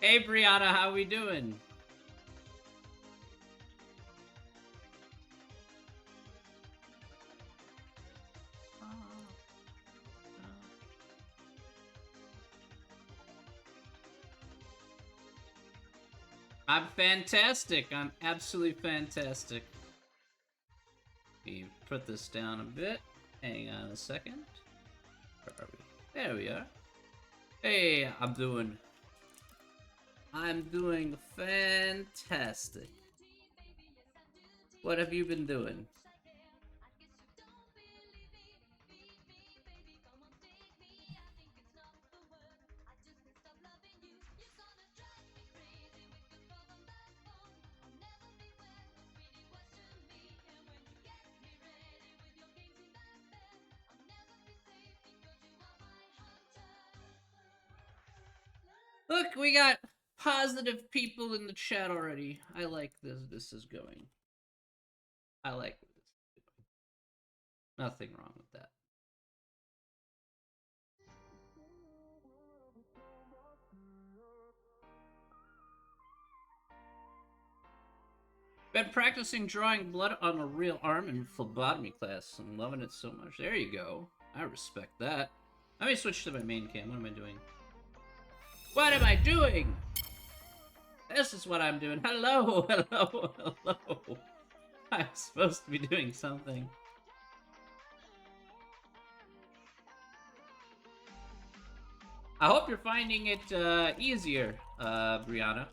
Hey, Brianna, how we doing? I'm fantastic. I'm absolutely fantastic. Let me put this down a bit. Hang on a second. Where are we? There we are. Hey, I'm doing fantastic. What have you been doing? Look, we got positive people in the chat already. I like this is going. I like this. Nothing wrong with that. Been practicing drawing blood on a real arm in phlebotomy class. I'm loving it so much. There you go. I respect that. Let me switch to my main cam. What am I doing? What am I doing? This is what I'm doing. Hello, hello, hello. I'm supposed to be doing something. I hope you're finding it easier, Brianna.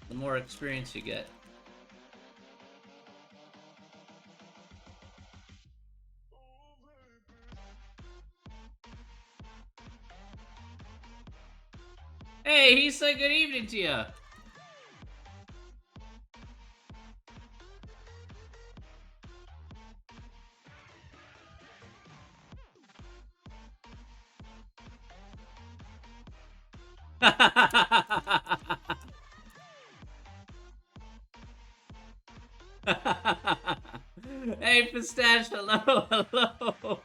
The more experience you get. Hey, he said good evening to you. Hey, Pistache, hello, hello.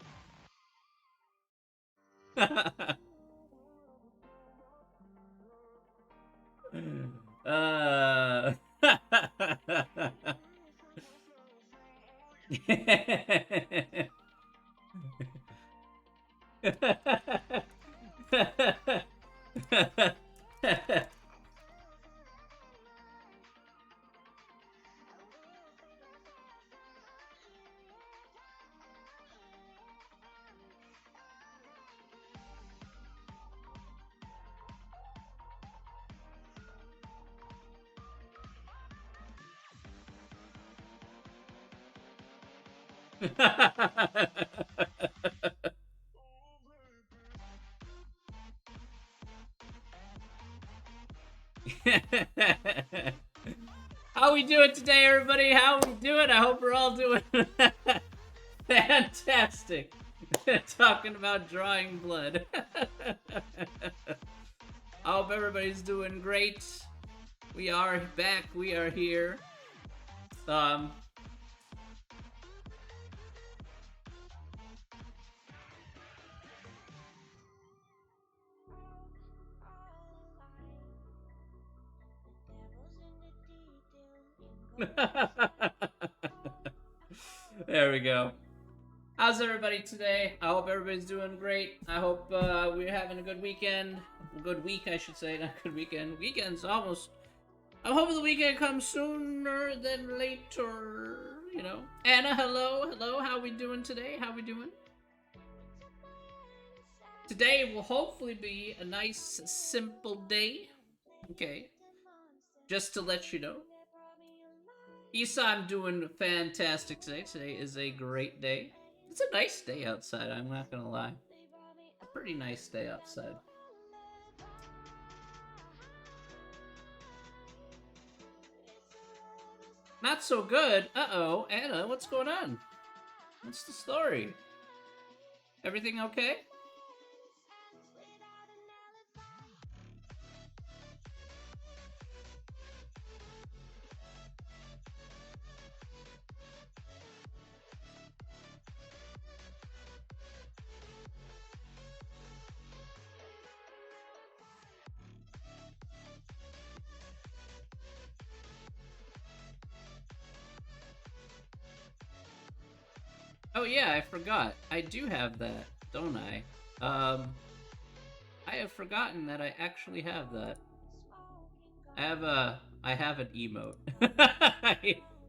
uh... How we doing today, everybody? How we doing? I hope we're all doing fantastic. Talking about drawing blood. I hope everybody's doing great. We are back. We are here. There we go. How's everybody today? I hope everybody's doing great. I hope we're having a good weekend. A good week, I should say, not a good weekend. Weekend's almost. I'm hoping the weekend comes sooner than later. You know. Anna, hello, hello. How we doing today? How we doing? Today will hopefully be a nice, simple day. Okay. Just to let you know. Isa, I'm doing fantastic today. Today is a great day. It's a nice day outside, I'm not gonna lie. A pretty nice day outside. Not so good. Uh-oh. Anna, what's going on? What's the story? Everything okay? Oh yeah, I forgot. I do have that, don't I? I have forgotten that I actually have that. I have an emote.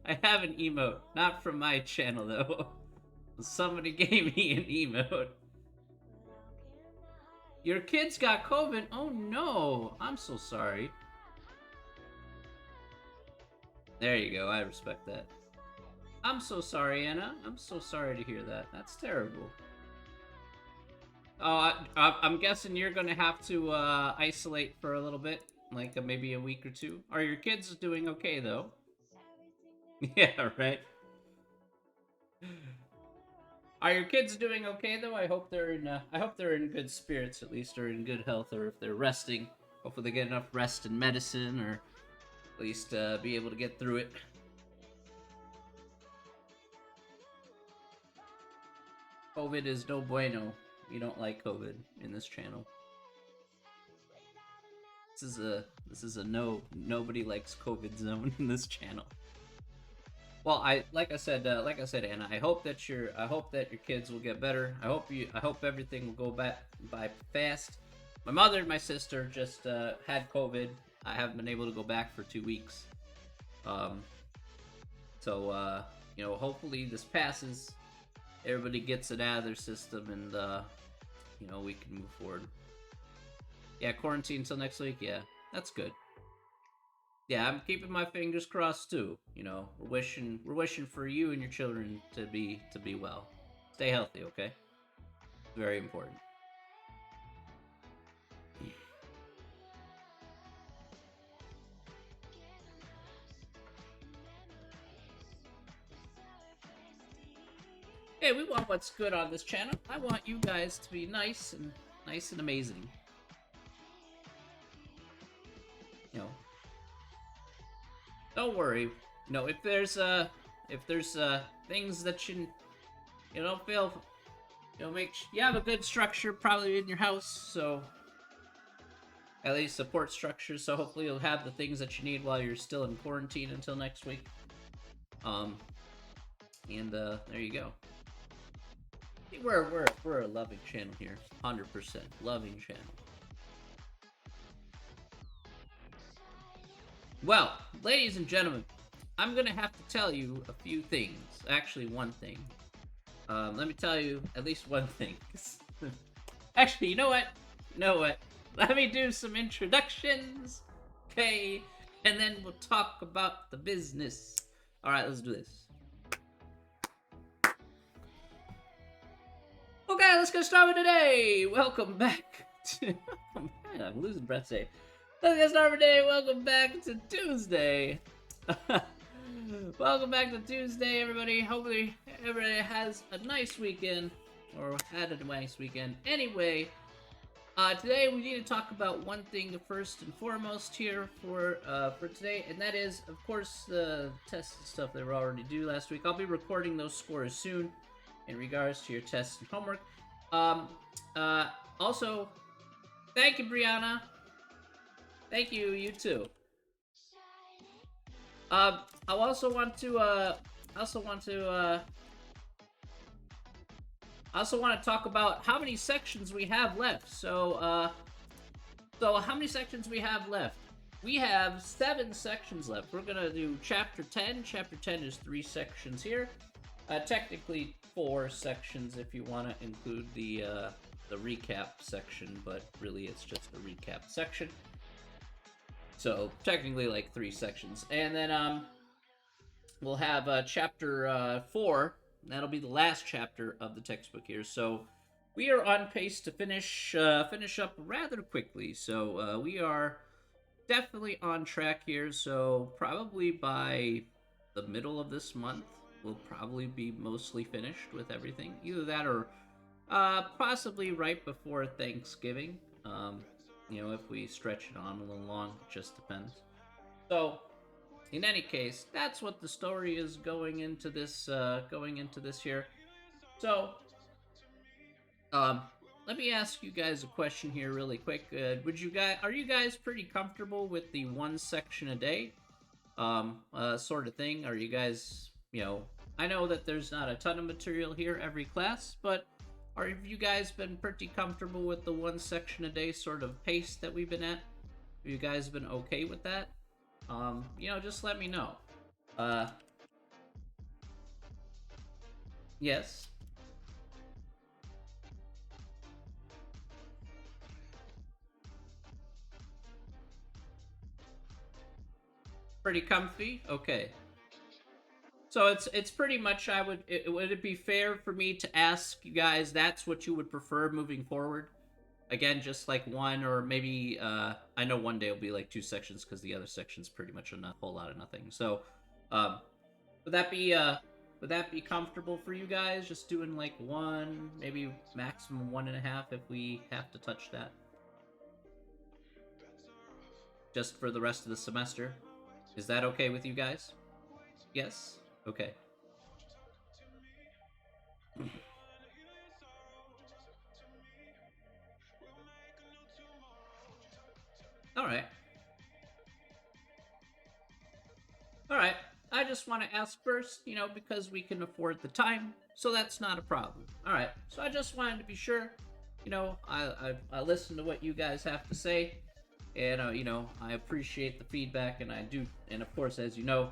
I have an emote, not from my channel though. Somebody gave me an emote. Your kids got COVID? Oh no, I'm so sorry. There you go, I respect that. I'm so sorry, Anna. I'm so sorry to hear that. That's terrible. Oh, I'm guessing you're gonna have to isolate for a little bit, like maybe a week or two. Are your kids doing okay though? Yeah, right. Are your kids doing okay though? I hope they're in good spirits at least, or in good health, or if they're resting. Hopefully they get enough rest and medicine, or at least be able to get through it. COVID is no bueno. We don't like COVID in this channel. This is a nobody likes COVID zone in this channel. Well, like I said, Anna. I hope that your kids will get better. I hope everything will go back by fast. My mother and my sister just had COVID. I haven't been able to go back for 2 weeks. So you know, hopefully this passes. Everybody gets it out of their system, and you know, we can move forward. Yeah, quarantine until next week. Yeah, that's good. Yeah, I'm keeping my fingers crossed too. You know, we're wishing for you and your children to be well. Stay healthy, okay? Very important. Hey, we want what's good on this channel. I want you guys to be nice and amazing. You know, don't worry. You know, if there's things that you don't feel, you know, you have a good structure probably in your house, so at least support structure. So hopefully you'll have the things that you need while you're still in quarantine until next week. And there you go. We're a loving channel here, 100% loving channel. Well, ladies and gentlemen, I'm gonna have to tell you a few things. Actually, one thing. Let me tell you at least one thing. Actually, you know what? You know what? Let me do some introductions, okay? And then we'll talk about the business. All right, let's do this. Okay, let's get started today. Welcome back to. I'm losing breath today. Let's get started today. Welcome back to Tuesday. Welcome back to Tuesday, everybody. Hopefully, everybody has a nice weekend, or had a nice weekend. Anyway, today we need to talk about one thing first and foremost here for today, and that is, of course, the tests and stuff that we already do last week. I'll be recording those scores soon in regards to your tests and homework. Also, thank you, Brianna. Thank you, you too. I also want to talk about how many sections we have left. So how many sections we have left? We have 7 sections left. We're gonna do chapter 10. Chapter 10 is 3 sections here. Technically 4 sections if you want to include the recap section, but really it's just a recap section. So technically like 3 sections, and then we'll have chapter 4. That'll be the last chapter of the textbook here. So we are on pace to finish up rather quickly. So we are definitely on track here. So probably by the middle of this month, we'll probably be mostly finished with everything. Either that or possibly right before Thanksgiving. You know, if we stretch it on a little long, it just depends. So, in any case, that's what the story is going into this here. So, let me ask you guys a question here really quick. Are you guys pretty comfortable with the 1 section a day sort of thing? Are you guys, you know, I know that there's not a ton of material here every class, but have you guys been pretty comfortable with the one section a day sort of pace that we've been at? Have you guys been okay with that? Just let me know. Yes. Pretty comfy? Okay. So it's pretty much would it be fair for me to ask you guys that's what you would prefer moving forward? Again, just like one or maybe I know one day will be like two sections because the other section's pretty much a whole lot of nothing. So um would that be comfortable for you guys? Just doing like one, maybe maximum 1.5 if we have to touch that. Just for the rest of the semester. Is that okay with you guys? Yes? Okay. Alright. Alright. I just want to ask first, because we can afford the time, so that's not a problem. Alright. So I just wanted to be sure. I listen to what you guys have to say, and I appreciate the feedback, and and of course, as you know,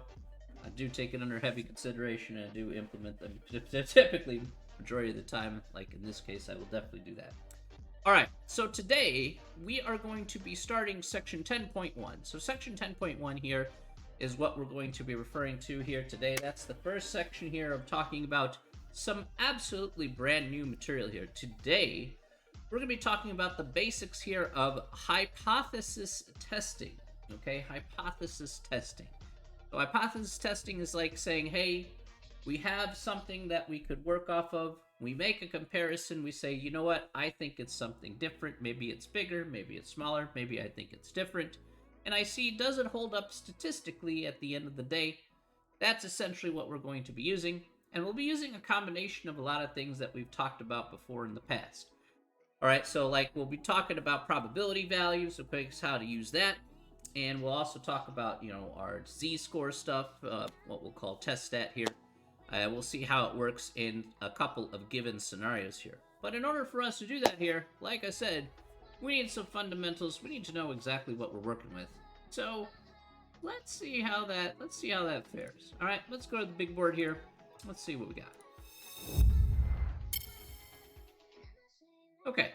I do take it under heavy consideration, and I do implement them. Typically, majority of the time, like in this case, I will definitely do that. Alright, so today we are going to be starting section 10.1. So section 10.1 here is what we're going to be referring to here today. That's the first section here of talking about some absolutely brand new material here. Today, we're going to be talking about the basics here of hypothesis testing. Okay, hypothesis testing. So hypothesis testing is like saying, hey, we have something that we could work off of. We make a comparison. We say, you know what? I think it's something different. Maybe it's bigger. Maybe it's smaller. Maybe I think it's different. And I see, does it hold up statistically at the end of the day? That's essentially what we're going to be using. And we'll be using a combination of a lot of things that we've talked about before in the past. All right, so like we'll be talking about probability values, okay, how to use that. And we'll also talk about, our z-score stuff, what we'll call test stat here. We'll see how it works in a couple of given scenarios here. But in order for us to do that here, like I said, we need some fundamentals. We need to know exactly what we're working with. So let's see how that fares. All right, let's go to the big board here. Let's see what we got. Okay.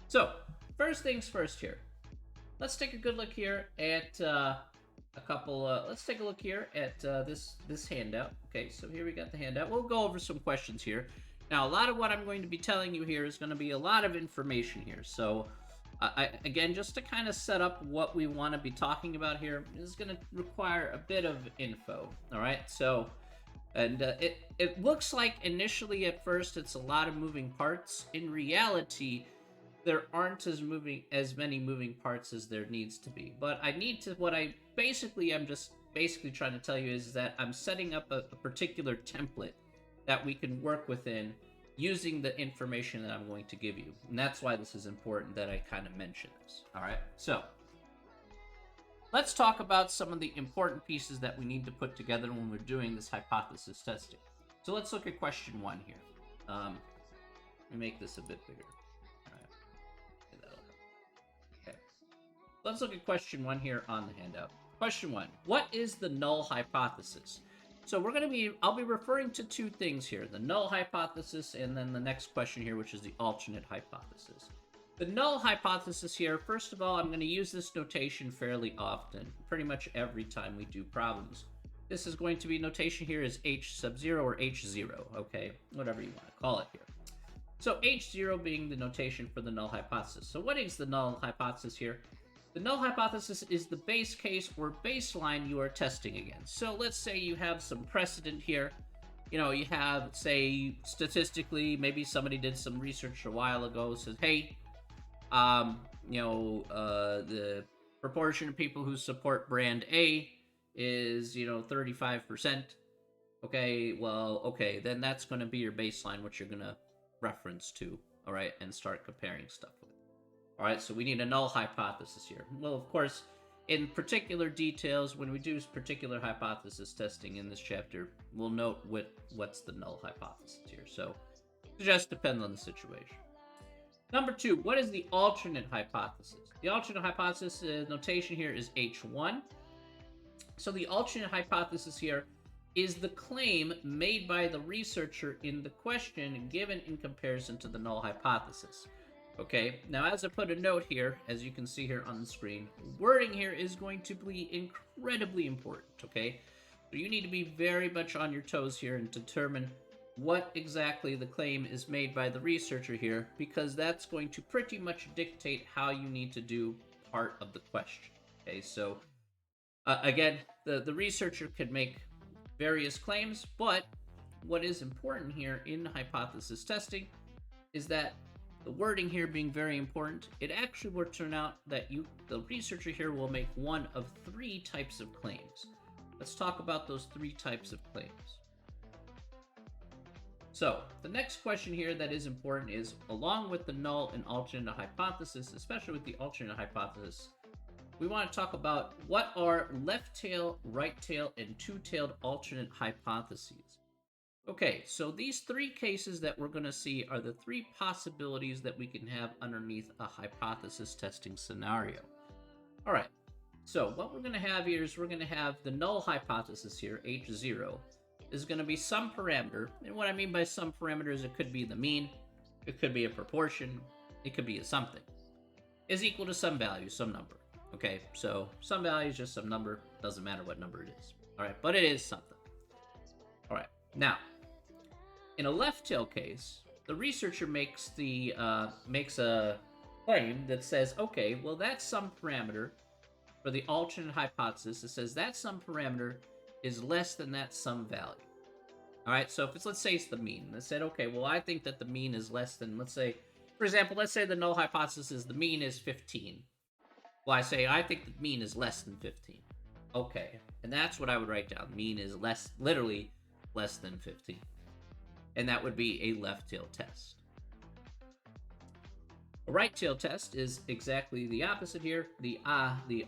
So first things first here. Let's take a good look here at let's take a look here at this handout. Okay, so here we got the handout. We'll go over some questions here. Now, a lot of what I'm going to be telling you here is going to be a lot of information here. So, again, just to kind of set up what we want to be talking about here, is going to require a bit of info. All right, so, and it looks like initially at first it's a lot of moving parts. In reality, there aren't as many moving parts as there needs to be. But I'm just basically trying to tell you is that I'm setting up a particular template that we can work within using the information that I'm going to give you. And that's why this is important that I kind of mention this. All right, so let's talk about some of the important pieces that we need to put together when we're doing this hypothesis testing. So let's look at question 1 here. Let me make this a bit bigger. Let's look at question 1 here on the handout. Question 1, what is the null hypothesis? So I'll be referring to two things here, the null hypothesis and then the next question here, which is the alternate hypothesis. The null hypothesis here, first of all, I'm going to use this notation fairly often, pretty much every time we do problems. This is going to be notation here is H sub 0 or H0, okay, whatever you want to call it here. So H0 being the notation for the null hypothesis. So what is the null hypothesis here? The null hypothesis is the base case or baseline you are testing against. So let's say you have some precedent here. You have, say, statistically, maybe somebody did some research a while ago, says, hey, the proportion of people who support brand A is, 35%. Okay, well, okay, then that's going to be your baseline, what you're going to reference to, all right, and start comparing stuff with. All right, so we need a null hypothesis here. Well, of course, in particular details, when we do particular hypothesis testing in this chapter, we'll note what's the null hypothesis here. So it just depends on the situation. Number 2, what is the alternate hypothesis? The alternate hypothesis notation here is H1. So the alternate hypothesis here is the claim made by the researcher in the question given in comparison to the null hypothesis. Okay, now as I put a note here, as you can see here on the screen, wording here is going to be incredibly important, okay? So you need to be very much on your toes here and determine what exactly the claim is made by the researcher here, because that's going to pretty much dictate how you need to do part of the question, okay? So, again, the researcher could make various claims, but what is important here in hypothesis testing is that the wording here being very important, it actually will turn out that the researcher here will make one of 3 types of claims. Let's talk about those 3 types of claims. So, the next question here that is important is, along with the null and alternate hypothesis, especially with the alternate hypothesis, we want to talk about what are left tail, right tail, and two-tailed alternate hypotheses. Okay, so these 3 cases that we're going to see are the 3 possibilities that we can have underneath a hypothesis testing scenario. All right, so what we're going to have here is we're going to have the null hypothesis here, H0, is going to be some parameter. And what I mean by some parameter is it could be the mean, it could be a proportion, it could be a something, is equal to some value, some number. Okay, so some value is just some number, doesn't matter what number it is. All right, but it is something. All right, now, in a left tail case, the researcher makes a claim that says, okay, well, that's some parameter for the alternate hypothesis. It says that some parameter is less than that some value. All right, so if let's say it's the mean. They said, okay, well, I think that the mean is less than, let's say, for example, let's say the null hypothesis is the mean is 15. Well, I say, I think the mean is less than 15. Okay, and that's what I would write down. Mean is literally less than 15. And that would be a left tail test. A right tail test is exactly the opposite here. The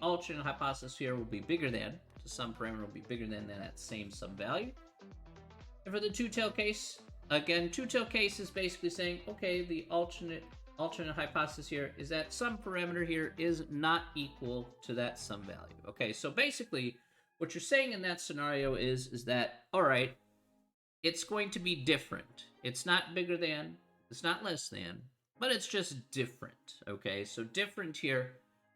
alternate hypothesis here will be bigger than, so some parameter will be bigger than that same some value. And for the two-tail case, again, two-tail case is basically saying, okay, the alternate hypothesis here is that some parameter here is not equal to that some value. Okay, so basically, what you're saying in that scenario is that, all right, it's going to be different. It's not bigger than, it's not less than, but it's just different. Okay, so different here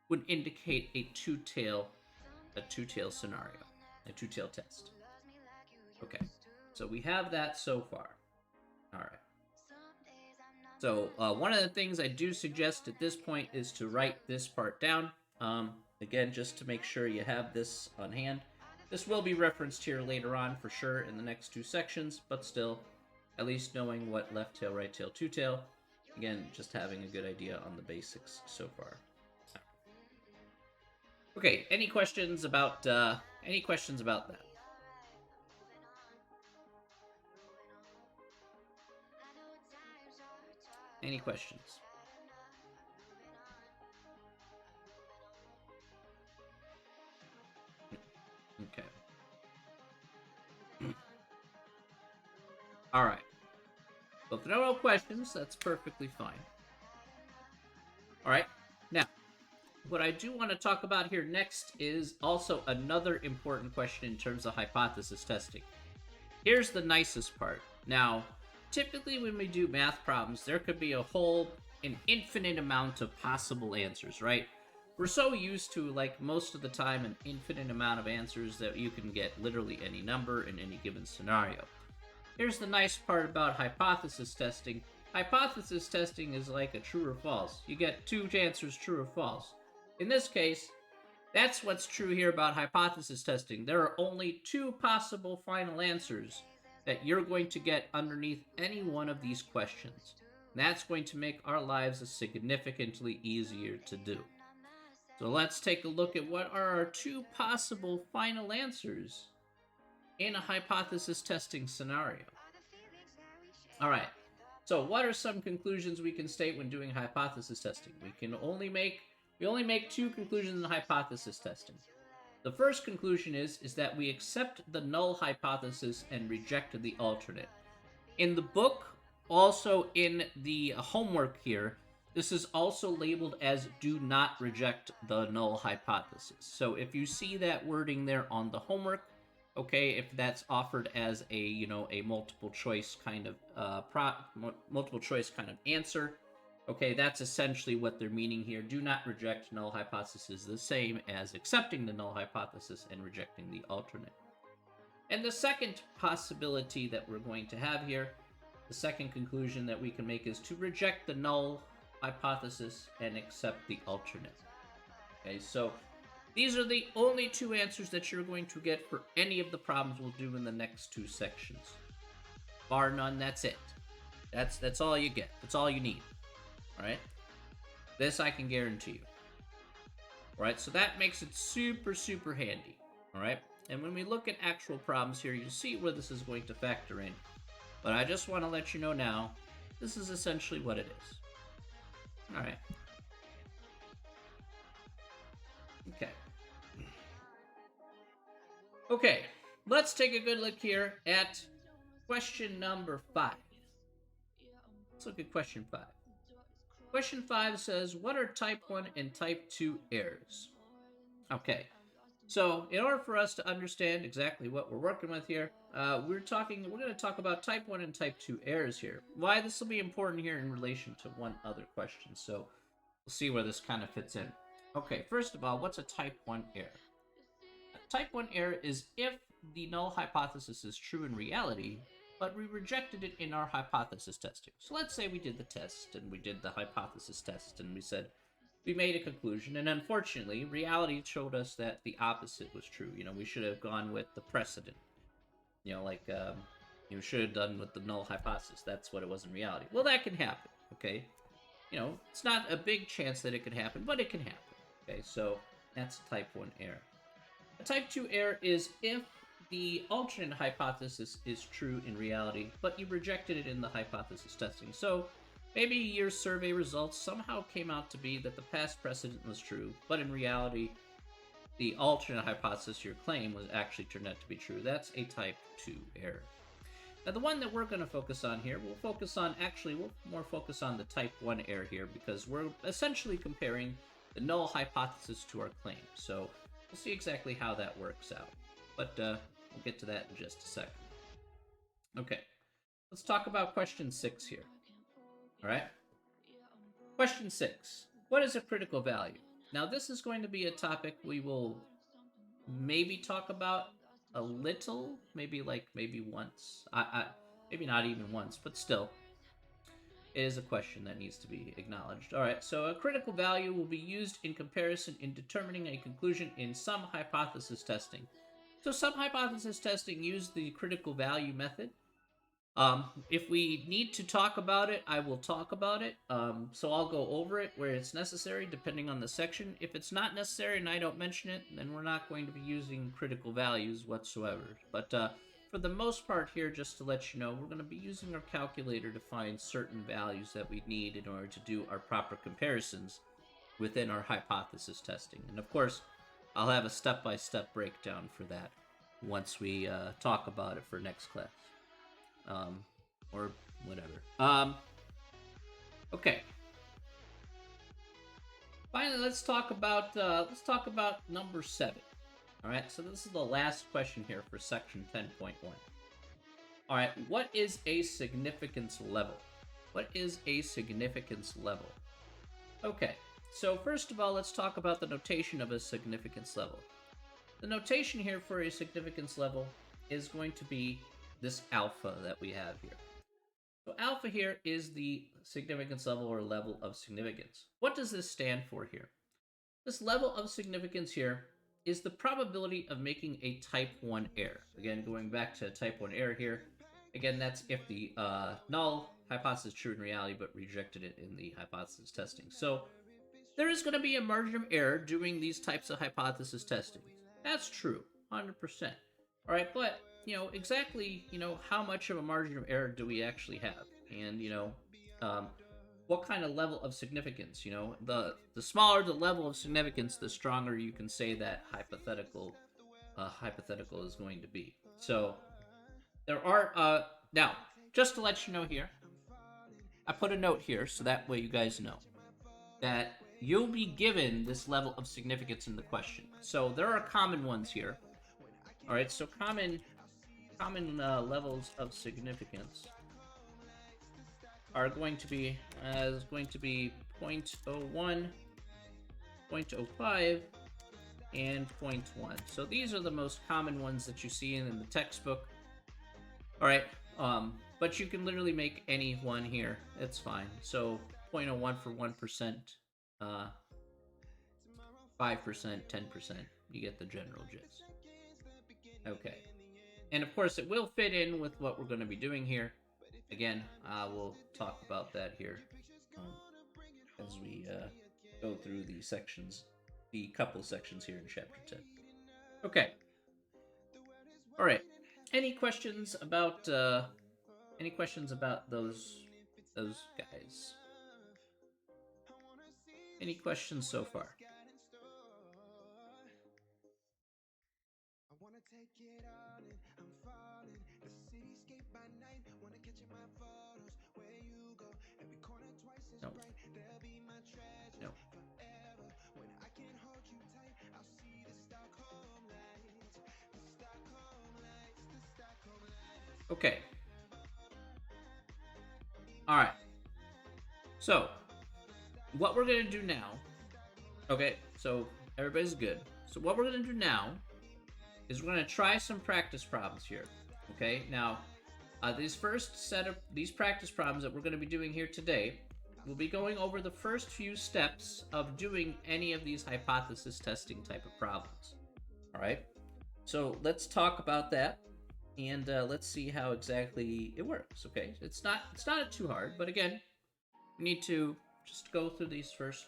would indicate a two-tail scenario, a two-tail test. Okay, so we have that so far. All right. So one of the things I do suggest at this point is to write this part down. Again, just to make sure you have this on hand. This will be referenced here later on for sure in the next 2 sections, but still, at least knowing what left tail, right tail, two tail. Again, just having a good idea on the basics so far. Okay, any questions about that? Any questions? Okay. All right. Well, if there are no questions, that's perfectly fine. All right. Now, what I do want to talk about here next is also another important question in terms of hypothesis testing. Here's the nicest part. Now, typically when we do math problems, there could be an infinite amount of possible answers, right? We're so used to, like, most of the time, an infinite amount of answers that you can get literally any number in any given scenario. Here's the nice part about hypothesis testing. Hypothesis testing is like a true or false. You get 2 answers, true or false. In this case, that's what's true here about hypothesis testing. There are only 2 possible final answers that you're going to get underneath any one of these questions. That's going to make our lives significantly easier to do. So let's take a look at what are our 2 possible final answers in a hypothesis testing scenario. All right, so what are some conclusions we can state when doing hypothesis testing? We can only make We only make two conclusions in hypothesis testing. The first conclusion is that we accept the null hypothesis and reject the alternate. In the book, also in the homework here, this is also labeled as do not reject the null hypothesis. So if you see that wording there on the homework, okay, if that's offered as a, a multiple choice kind of multiple choice kind of answer, okay, that's essentially what they're meaning here. Do not reject null hypothesis, the same as accepting the null hypothesis and rejecting the alternate. And the second possibility that we're going to have here, the second conclusion that we can make, is to reject the null hypothesis and accept the alternate. Okay, so these are the only two answers that you're going to get for any of the problems we'll do in the next two sections. Bar none, that's it. That's all you get. That's all you need. All right? This I can guarantee you. All right, so that makes it super, super handy. All right? And when we look at actual problems here, you see where this is going to factor in. But I just want to let you know now, this is essentially what it is. All right. Okay. Okay, let's take a good look here at question number 5. Let's look at question 5. Question 5 says, what are type 1 and type 2 errors? Okay, so in order for us to understand exactly what we're working with here, we're going to talk about type 1 and type 2 errors here. Why this will be important here in relation to one other question, so we'll see where this kind of fits in. Okay, first of all, what's a type 1 error? A type 1 error is if the null hypothesis is true in reality, but we rejected it in our hypothesis testing. So let's say we did the test, and we did the hypothesis test, and we said, we made a conclusion, and unfortunately, reality showed us that the opposite was true. We should have gone with the precedent. Should have done with the null hypothesis. That's what it was in reality. Well, that can happen, okay? It's not a big chance that it could happen, but it can happen, okay? So that's a type 1 error. A type 2 error is if the alternate hypothesis is true in reality, but you rejected it in the hypothesis testing. So maybe your survey results somehow came out to be that the past precedent was true, but in reality, the alternate hypothesis, your claim, was actually turned out to be true. That's a type 2 error. Now, the one that we're going to focus on here, we'll more focus on the type 1 error here, because we're essentially comparing the null hypothesis to our claim. So we'll see exactly how that works out. But we'll get to that in just a second. Okay, let's talk about question 6 here. All right? Question 6. What is a critical value? Now, this is going to be a topic we will maybe talk about a little, maybe once. Maybe not even once, but still, it is a question that needs to be acknowledged. All right, so a critical value will be used in comparison in determining a conclusion in some hypothesis testing. So some hypothesis testing use the critical value method. If we need to talk about it, I will talk about it. So I'll go over it where it's necessary, depending on the section. If it's not necessary and I don't mention it, then we're not going to be using critical values whatsoever. But for the most part here, just to let you know, we're going to be using our calculator to find certain values that we need in order to do our proper comparisons within our hypothesis testing. And of course, I'll have a step-by-step breakdown for that once we talk about it for next class. Or whatever. Okay. Finally, let's talk about number 7. All right, so this is the last question here for section 10.1. All right, what is a significance level? What is a significance level? Okay, so first of all, let's talk about the notation of a significance level. The notation here for a significance level is going to be this alpha that we have here. So alpha here is the significance level or level of significance. What does this stand for here? This level of significance here is the probability of making a type 1 error. Again, going back to type 1 error here. Again, that's if the null hypothesis is true in reality, but rejected it in the hypothesis testing. So there is going to be a margin of error doing these types of hypothesis testing. That's true, 100%. All right, but exactly, how much of a margin of error do we actually have? And, what kind of level of significance, you know? The smaller the level of significance, the stronger you can say that hypothetical is going to be. So there are now, just to let you know here, I put a note here so that way you guys know that you'll be given this level of significance in the question. So there are common ones here. All right, so common levels of significance are going to be 0.01, 0.05, and 0.1. So these are the most common ones that you see in the textbook. All right, but you can literally make any one here. It's fine. So 0.01 for 1%, 5%, 10%. You get the general gist. Okay. And of course, it will fit in with what we're going to be doing here. Again, we'll talk about that here as we go through the sections, the couple sections here in Chapter 10. Okay. All right. Any questions about those guys? Any questions so far? No. No. Okay. All right. So, what we're going to do now, okay, so everybody's good. So what we're going to do now is we're going to try some practice problems here, okay? Now, these practice problems that we're going to be doing here today, we'll be going over the first few steps of doing any of these hypothesis testing type of problems, all right? So let's talk about that, and let's see how exactly it works, okay? It's not too hard, but again, we need to just go through these first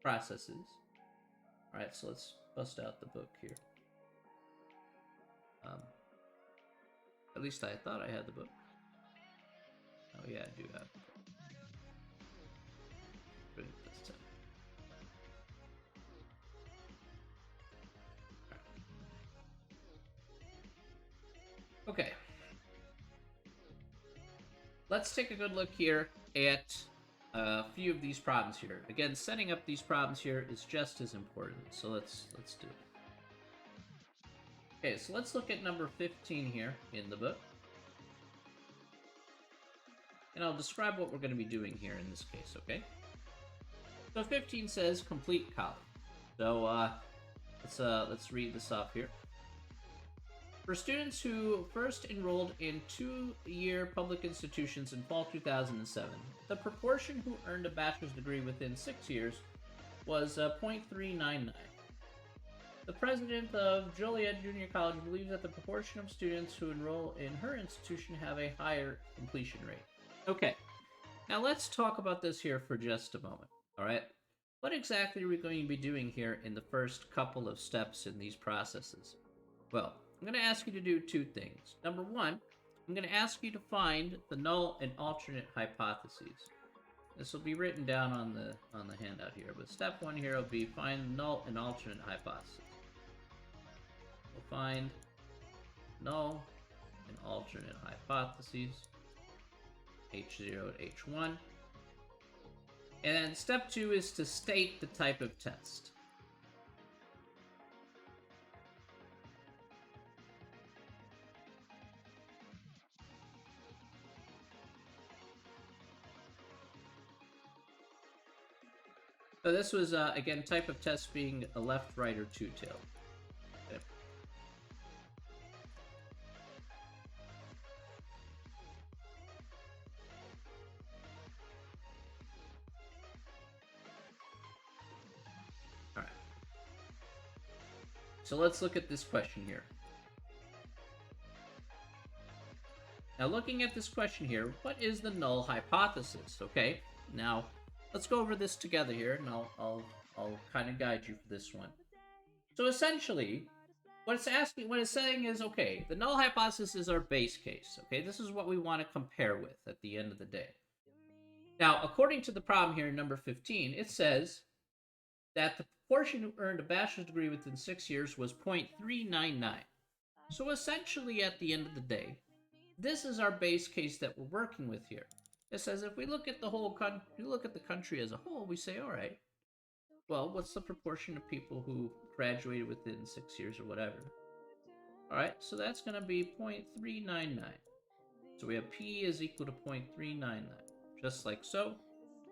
processes. All right, so let's bust out the book here. At least I thought I had the book. Oh yeah, I do have the book. Bring it this time. Right. Okay. Let's take a good look here at a few of these problems here. Again, setting up these problems here is just as important. So let's do it. Okay, so let's look at number 15 here in the book. And I'll describe what we're going to be doing here in this case, okay? So 15 says complete column. So let's read this off here. For students who first enrolled in 2-year public institutions in fall 2007, the proportion who earned a bachelor's degree within 6 years was 0.399. The president of Joliet Junior College believes that the proportion of students who enroll in her institution have a higher completion rate. Okay, now let's talk about this here for just a moment, all right? What exactly are we going to be doing here in the first couple of steps in these processes? Well, I'm going to ask you to do two things. Number one, I'm going to ask you to find the null and alternate hypotheses. This will be written down on the handout here, but step one here will be find null and alternate hypothesis. We'll find null and alternate hypotheses, H0 and H1. And then step two is to state the type of test. So this was, again, type of test being a left, right, or two-tailed. Okay. All right. So let's look at this question here. Now, looking at this question here, what is the null hypothesis? Okay. Now, let's go over this together here, and I'll kind of guide you for this one. So essentially, what it's saying is, okay, the null hypothesis is our base case. Okay, this is what we want to compare with at the end of the day. Now, according to the problem here, number 15, it says that the proportion who earned a bachelor's degree within 6 years was 0.399. So essentially, at the end of the day, this is our base case that we're working with here. It says if we look at the whole look at the country as a whole, we say, all right, well, what's the proportion of people who graduated within 6 years or whatever? All right, so that's going to be 0.399. So we have P is equal to 0.399, just like so.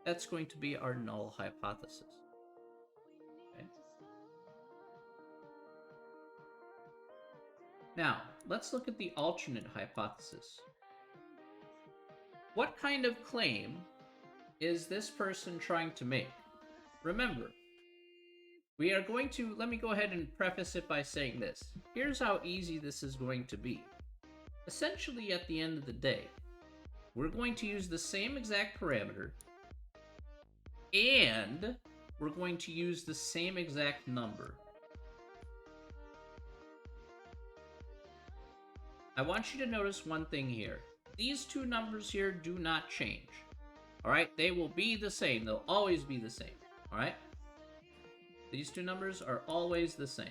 That's going to be our null hypothesis. Okay. Now, let's look at the alternate hypothesis. What kind of claim is this person trying to make? Remember, we are going to, let me go ahead and preface it by saying this. Here's how easy this is going to be. Essentially, at the end of the day, we're going to use the same exact parameter, and we're going to use the same exact number. I want you to notice one thing here. These two numbers here do not change. All right? They will be the same. They'll always be the same. All right? These two numbers are always the same.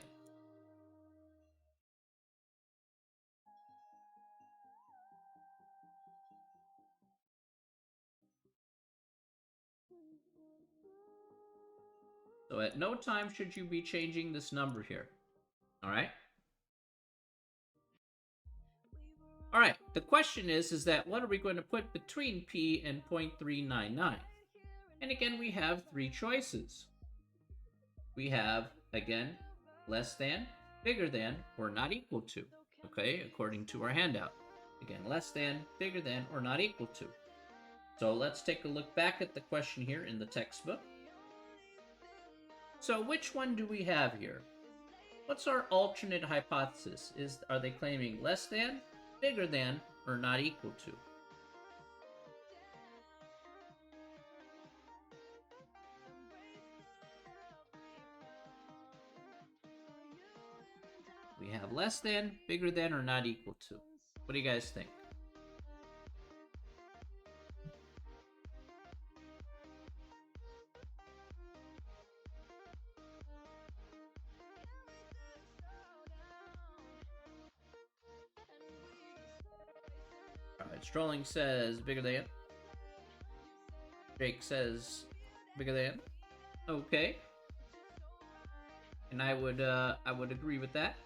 So at no time should you be changing this number here. All right? All right, the question is that what are we going to put between P and 0.399? And again, we have three choices. We have, again, less than, bigger than, or not equal to. Okay, according to our handout. Again, less than, bigger than, or not equal to. So let's take a look back at the question here in the textbook. So which one do we have here? What's our alternate hypothesis? Are they claiming less than, bigger than, or not equal to? We have less than, bigger than, or not equal to. What do you guys think? Alright, Strolling says bigger than. Jake says bigger than. Okay. And I would agree with that.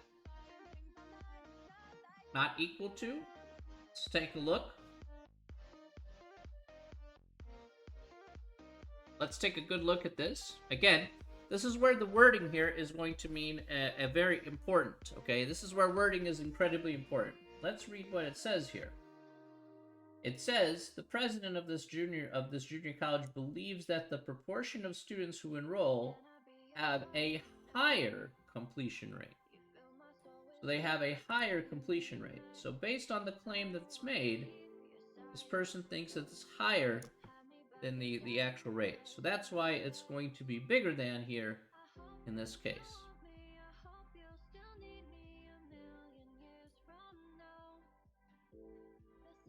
Not equal to. Let's take a look. Let's take a good look at this. Again, this is where the wording here is going to mean a very important, okay? This is where wording is incredibly important. Let's read what it says here. It says, the president of this junior college believes that the proportion of students who enroll have a higher completion rate. So they have a higher completion rate. So based on the claim that's made, this person thinks that it's higher than the actual rate. So that's why it's going to be bigger than here in this case.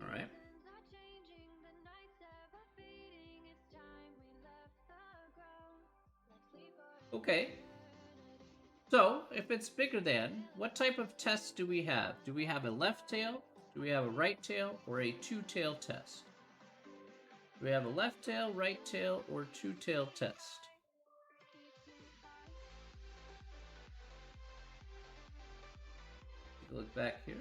All right. Okay. So, if it's bigger than, what type of test do we have? Do we have a left tail? Do we have a right tail? Or a two-tail test? Do we have a left tail, right tail, or two-tail test? Take a look back here.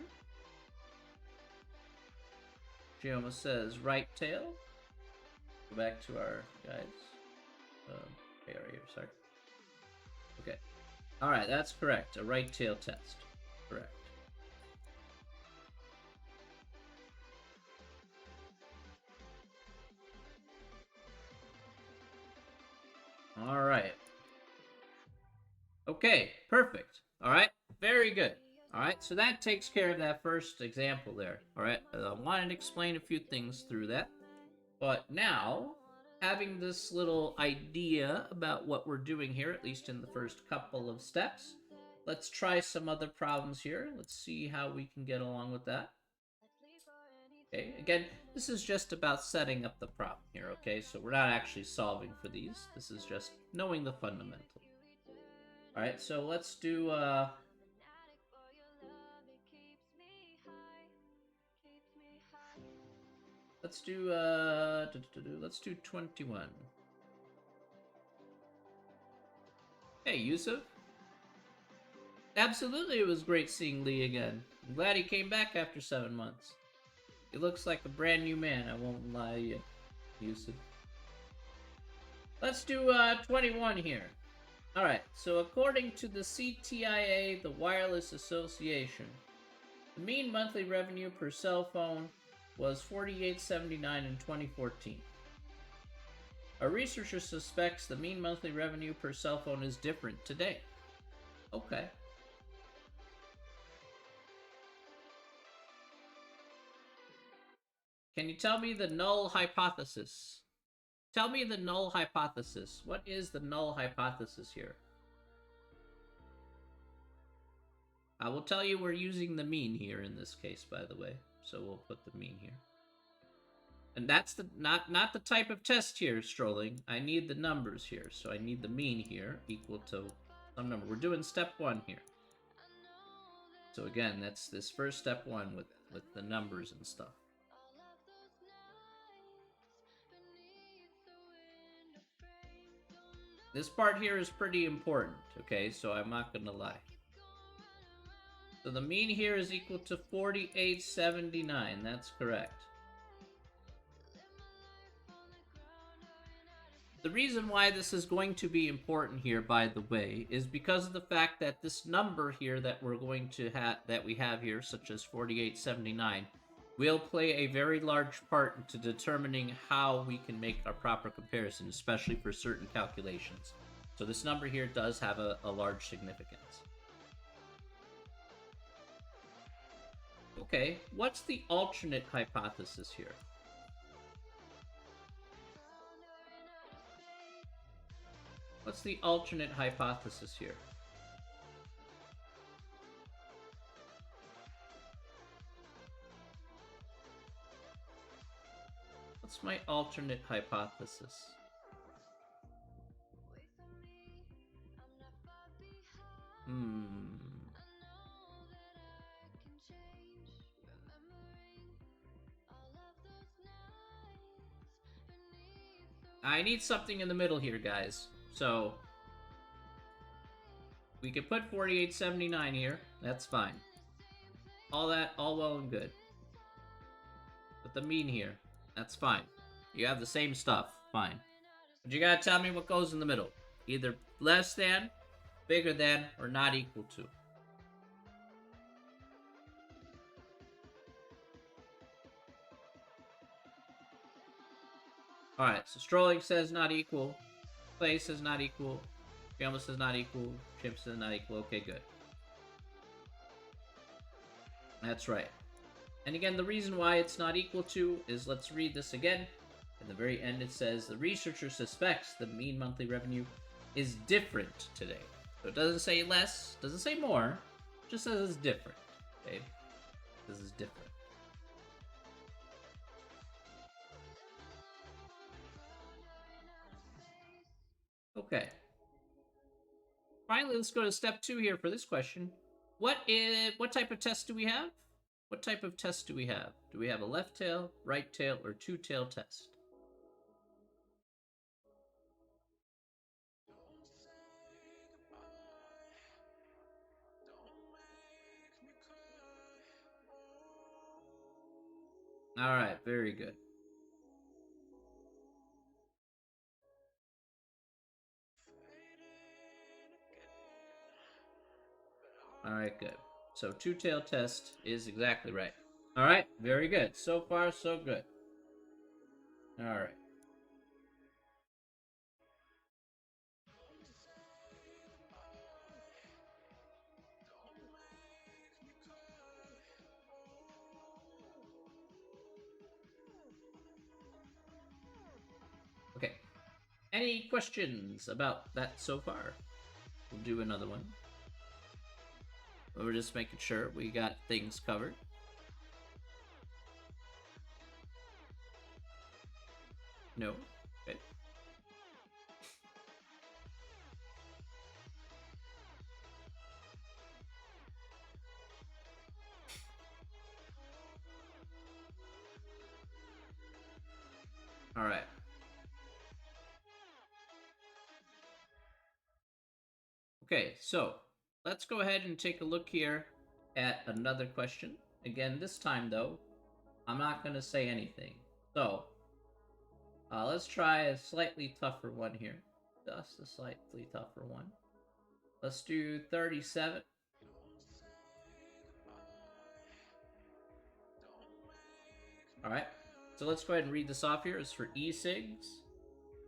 Gioma says right tail. Go back to our guys. Okay, right here, sorry. Okay. Alright, that's correct. A right tail test. Correct. Alright. Okay, perfect. Alright, very good. Alright, so that takes care of that first example there. Alright, I wanted to explain a few things through that. But now, having this little idea about what we're doing here, at least in the first couple of steps, let's try some other problems here. Let's see how we can get along with that. Okay, again, this is just about setting up the problem here, okay? So we're not actually solving for these. This is just knowing the fundamental. Alright, so let's do, let's do 21. Hey, Yusuf. Absolutely, it was great seeing Lee again. I'm glad he came back after 7 months. He looks like a brand new man, I won't lie, Yusuf. Let's do 21 here. Alright, so according to the CTIA, the Wireless Association, the mean monthly revenue per cell phone was $48.79 in 2014. A researcher suspects the mean monthly revenue per cell phone is different today. Okay. Can you tell me the null hypothesis? Tell me the null hypothesis. What is the null hypothesis here? I will tell you we're using the mean here in this case, by the way. So we'll put the mean here. And that's the not the type of test here, Strolling. I need the numbers here. So I need the mean here equal to some number. We're doing step 1 here. So again, that's this first step 1 with the numbers and stuff. This part here is pretty important, okay? So I'm not gonna lie. So the mean here is equal to 48.79. That's correct. The reason why this is going to be important here, by the way, is because of the fact that this number here that we're going to that we have here, such as 48.79, will play a very large part into determining how we can make a proper comparison, especially for certain calculations. So this number here does have a large significance. Okay, what's the alternate hypothesis here? What's the alternate hypothesis here? What's my alternate hypothesis? I need something in the middle here, guys. So we could put 48.79 here. That's fine. All well and good. Put the mean here. That's fine. You have the same stuff. Fine. But you gotta tell me what goes in the middle. Either less than, bigger than, or not equal to. Alright, so Strolling says not equal. Clay says not equal. Gamma says not equal. Chimp says not equal. Okay, good. That's right. And again, the reason why it's not equal to is, let's read this again. At the very end, it says, the researcher suspects the mean monthly revenue is different today. So it doesn't say less, doesn't say more, just says it's different. Okay? This is different. Okay. Finally, let's go to step 2 here for this question. What type of test do we have? What type of test do we have? Do we have a left tail, right tail, or two-tail test? Alright, very good. Alright, good. So two-tail test is exactly right. Alright, very good. So far, so good. Alright. Okay. Any questions about that so far? We'll do another one. We're just making sure we got things covered. No. Okay. All right. Okay, so let's go ahead and take a look here at another question. Again, this time though, I'm not going to say anything. So, let's try a slightly tougher one here. Just a slightly tougher one. Let's do 37. Alright, so let's go ahead and read this off here. It's for e-cigs.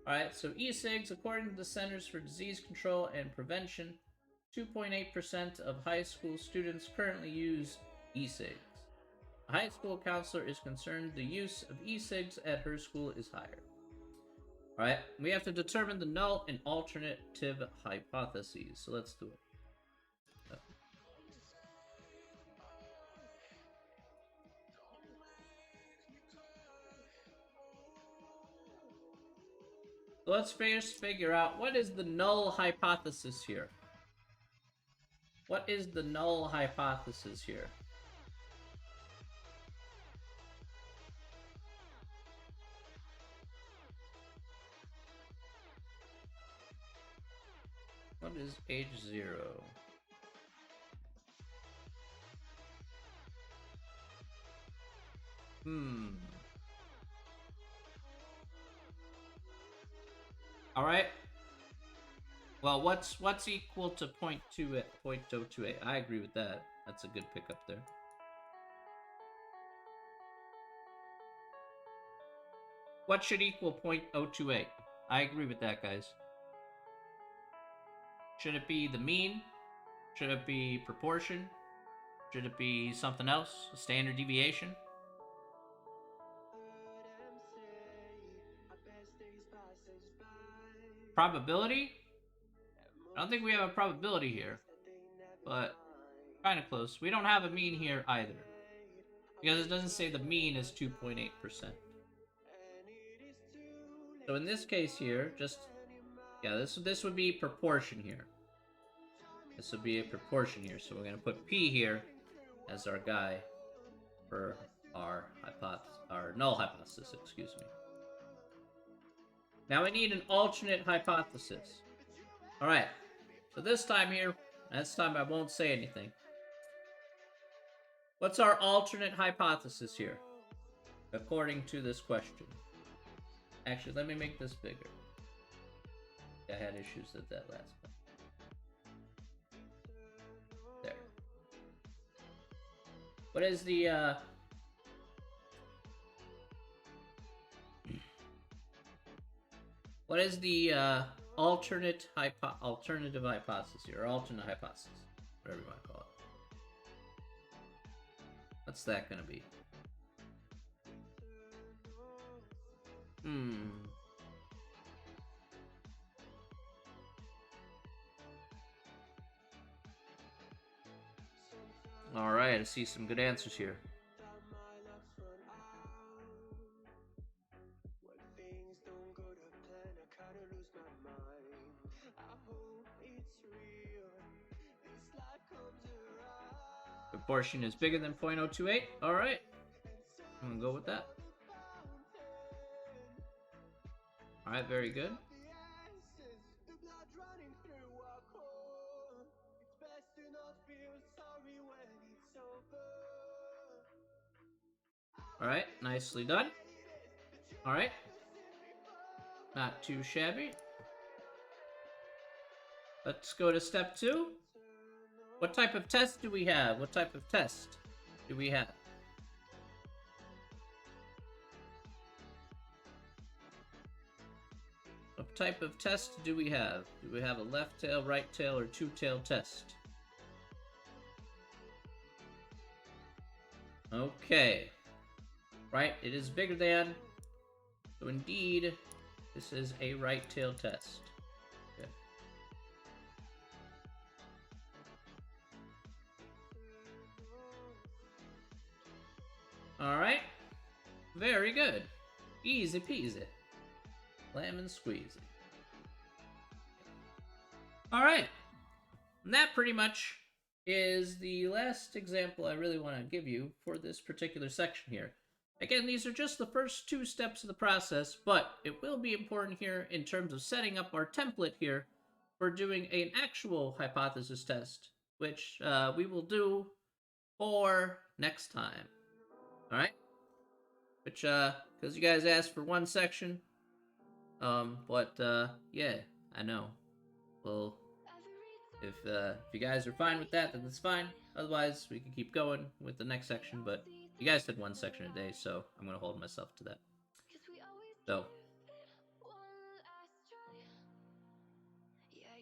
Alright, so e-cigs, according to the Centers for Disease Control and Prevention, 2.8% of high school students currently use e-cigs. A high school counselor is concerned the use of e-cigs at her school is higher. Alright, we have to determine the null and alternative hypotheses, so let's do it. So let's first figure out what is the null hypothesis here. What is the null hypothesis here? What is age 0? All right. Well, what's equal to 0.028? I agree with that. That's a good pickup there. What should equal 0.028? I agree with that, guys. Should it be the mean? Should it be proportion? Should it be something else? A standard deviation? Probability? I don't think we have a probability here, but kind of close. We don't have a mean here either, because it doesn't say the mean is 2.8%. So in this case here, this would be proportion here. This would be a proportion here, so we're going to put P here as our guy for our null hypothesis, excuse me. Now we need an alternate hypothesis. Alright, so this time I won't say anything. What's our alternate hypothesis here, according to this question? Actually, let me make this bigger. I had issues with that last one. There. What is the, what is the, alternative hypothesis here, or alternate hypothesis, whatever you want to call it? What's that gonna be? Alright, I see some good answers here. Proportion is bigger than 0.028. Alright. I'm gonna go with that. Alright, very good. Alright, nicely done. Alright. Not too shabby. Let's go to step 2. What type of test do we have? What type of test do we have? What type of test do we have? Do we have a left tail, right tail, or two-tail test? Okay. Right, it is bigger than. So indeed, this is a right tail test. Okay. Alright. Very good. Easy peasy. Lemon squeezy. Alright. And that pretty much is the last example I really want to give you for this particular section here. Again, these are just the first 2 steps of the process, but it will be important here in terms of setting up our template here for doing an actual hypothesis test, which we will do for next time. Alright? Which, because you guys asked for 1 section. Yeah, I know. Well, if you guys are fine with that, then that's fine. Otherwise, we can keep going with the next section, but you guys said 1 section a day, so I'm going to hold myself to that. So.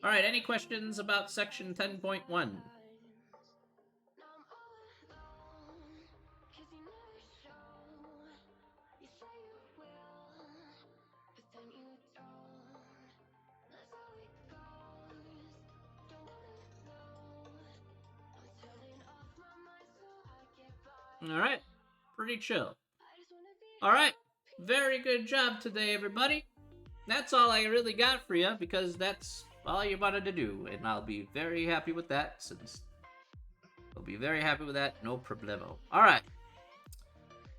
Alright, any questions about section 10.1? Alright, pretty chill. Alright, very good job today, everybody. That's all I really got for you, because that's all you wanted to do, and I'll be very happy with that, since I'll be very happy with that, no problemo. Alright.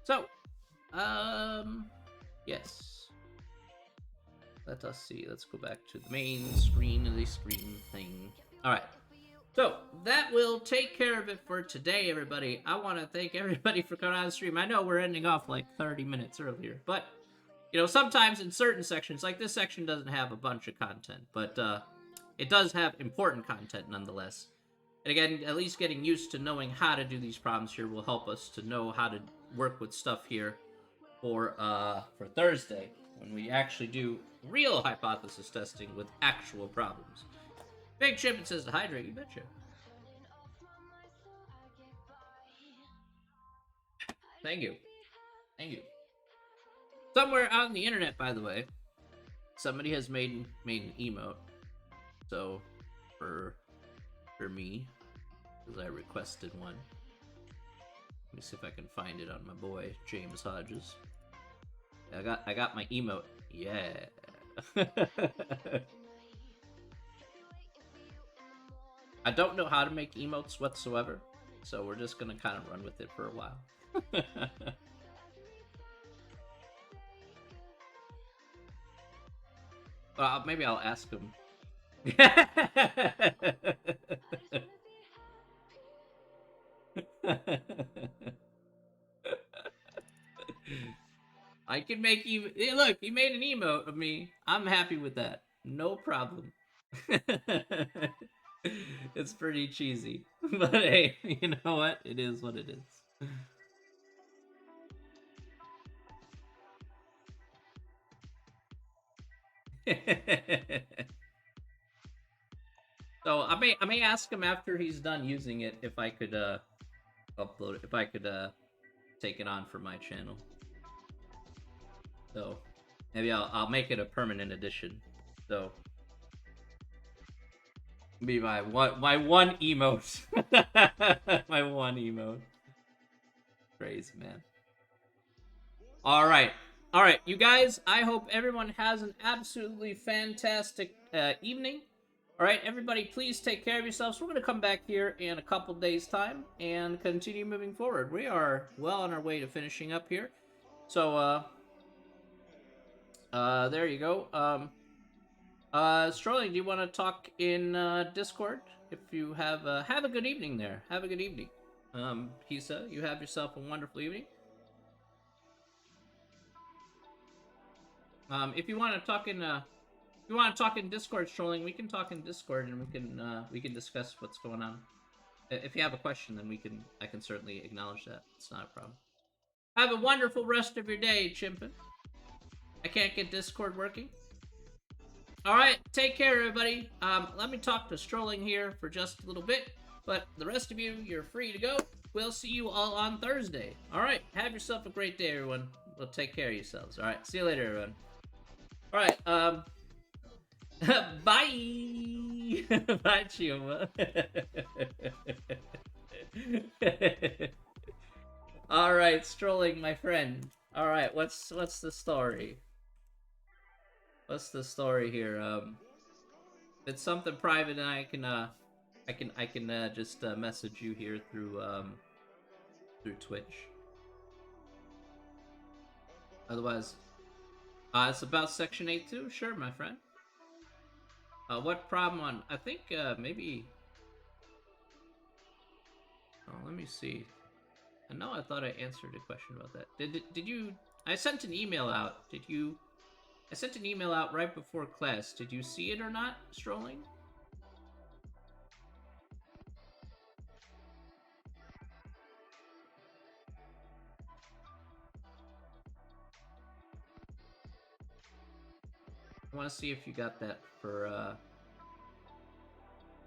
So, yes. Let us see, let's go back to the main screen of the screen thing. Alright. So, that will take care of it for today, everybody. I want to thank everybody for coming on the stream. I know we're ending off like 30 minutes earlier, but, you know, sometimes in certain sections, like this section doesn't have a bunch of content, but it does have important content nonetheless. And again, at least getting used to knowing how to do these problems here will help us to know how to work with stuff here for Thursday, when we actually do real hypothesis testing with actual problems. Big Chip says to hydrate, you betcha. Thank you. Thank you. Somewhere on the internet, by the way, somebody has made an emote. So, for me, because I requested one. Let me see if I can find it on my boy, James Hodges. I got my emote. Yeah. I don't know how to make emotes whatsoever, so we're just gonna kind of run with it for a while. Well, maybe I'll ask him. I can make you. Hey, look, he made an emote of me. I'm happy with that. No problem. It's pretty cheesy. But hey, you know what? It is what it is. So I may ask him after he's done using it if I could upload it, if I could take it on for my channel. So maybe I'll make it a permanent edition. So be my one emote. My one emote. Crazy, man. All right, you guys. I hope everyone has an absolutely fantastic evening. All right, everybody, please take care of yourselves. We're going to come back here in a couple days' time and continue moving forward. We are well on our way to finishing up here. So, there you go. Strolling, do you want to talk in Discord? If you have a good evening there. Have a good evening. Hisa, you have yourself a wonderful evening. If you want to talk in Discord, Strolling, we can talk in Discord and we can discuss what's going on. If you have a question, then I can certainly acknowledge that. It's not a problem. Have a wonderful rest of your day, Chimpin. I can't get Discord working. Alright, take care, everybody. Let me talk to Strolling here for just a little bit, but the rest of you, you're free to go. We'll see you all on Thursday. Alright, have yourself a great day, everyone. We'll take care of yourselves. Alright, see you later, everyone. Alright, bye! Bye, Chioma. Alright, Strolling, my friend. Alright, what's the story? What's the story here? It's something private, and I can just message you here through Twitch. Otherwise, it's about Section 8 too. Sure, my friend. What problem on? I think maybe. Oh, let me see. I know I thought I answered a question about that. Did you? I sent an email out. Did you? I sent an email out right before class. Did you see it or not, Strolling? I want to see if you got that for,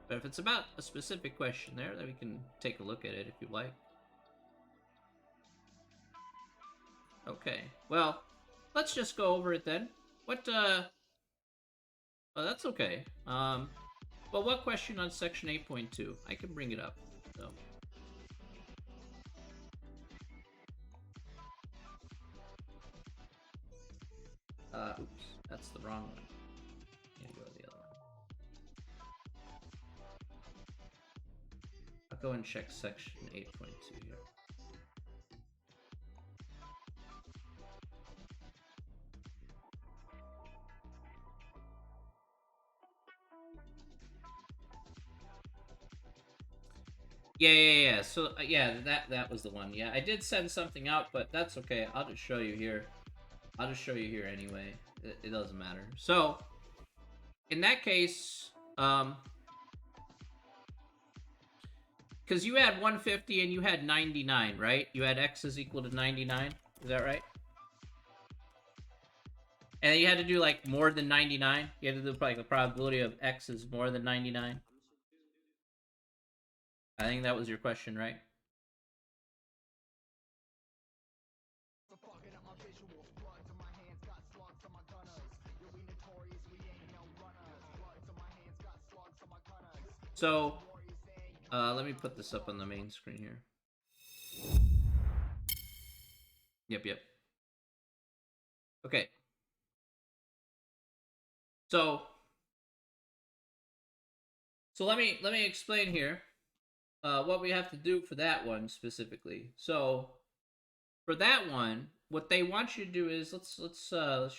But if it's about a specific question there, then we can take a look at it if you like. Okay, well, let's just go over it then. What, Oh, that's okay. Well, what question on section 8.2? I can bring it up, so. Oops, that's the wrong one. Go to the other one. I'll go and check section 8.2 here. Yeah. So yeah, that was the one. Yeah, I did send something out, but that's okay. I'll just show you here. I'll just show you here anyway. It doesn't matter. So in that case, because you had 150 and you had 99, right? You had x is equal to 99. Is that right? And you had to do like more than 99. You had to do like the probability of x is more than 99. I think that was your question, right? So, let me put this up on the main screen here. Yep. Okay. So let me explain here what we have to do for that one specifically. So for that one, what they want you to do is let's